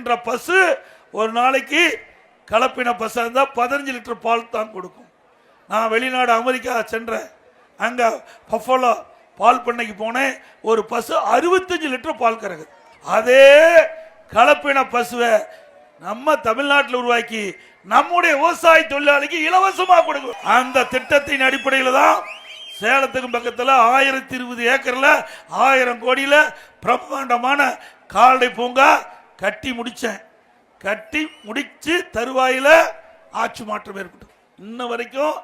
என்ற பசு ஒரு நாளைக்கு கலப்பின பசு இருந்தால் 15 லிட்டர் பால் தான் கொடுக்கும். நான் வெளிநாடு அமெரிக்கா சென்றேன். அங்கே பஃபலோ பால் பண்ணைக்கு போனேன். ஒரு பசு 65 லிட்டர் பால் கறகுது. அதே கலப்பின பசுவை நம்ம தமிழ்நாட்டில் உருவாக்கி நம்முடைய விவசாய தொழிலாளிக்கு இலவசமாக கொடுக்கும். அந்த திட்டத்தின் அடிப்படையில் தான் சேலத்துக்கு பக்கத்தில் 1020 ஏக்கர்ல 1000 கோடியில் பிரம்மாண்டமான கால்நடை பூங்கா கட்டி முடிச்சேன். கட்டி முடிச்சு தருவாயில ஆட்சி மாற்றம் ஏற்பட்டு இன்ன வரைக்கும்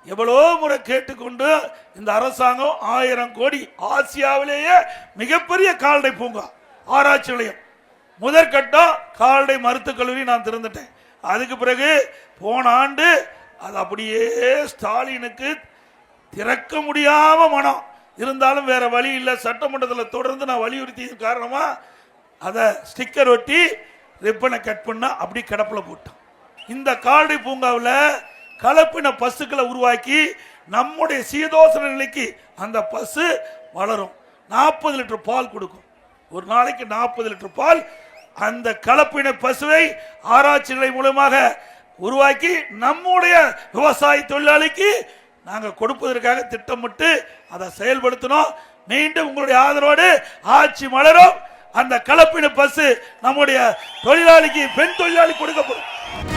எவ்வளோ முறை கேட்டுக்கொண்டு இந்த அரசாங்கம் 1000 கோடி ஆசியாவிலேயே மிகப்பெரிய கால்நடை பூங்கா ஆராய்ச்சி நிலையம் முதற்கட்டம் கால்நடை மருத்துவக் கல்லூரி நான் திறந்துட்டேன். அதுக்கு பிறகு போன ஆண்டு அது அப்படியே ஸ்டாலினுக்கு திறக்க முடியாம மனம் இருந்தாலும் வேற வழி இல்லை. சட்டமன்றத்தில் தொடர்ந்து நான் வலியுறுத்திய காரணமா அதை ஸ்டிக்கர் ஒட்டி ரிப்பனை கட் பண்ண அப்படி கிடப்பில் போட்டோம். இந்த கால்நடை பூங்காவில் கலப்பின பசுக்களை உருவாக்கி நம்முடைய சீதோசன நிலைக்கு அந்த பசு வளரும். 40 லிட்டர் பால் கொடுக்கும். ஒரு நாளைக்கு 40 லிட்டர் பால். அந்த கலப்பின பசுவை ஆராய்ச்சி நிலை மூலமாக உருவாக்கி நம்முடைய விவசாய தொழிலாளிக்கு நாங்கள் கொடுப்பதற்காக திட்டமிட்டு அதை செயல்படுத்தினோம். மீண்டும் உங்களுடைய ஆதரவோடு ஆட்சி மலரும். அந்த கலப்பின பசு நம்முடைய தொழிலாளிக்கு பெண் தொழிலாளி கொடுக்கப்படும்.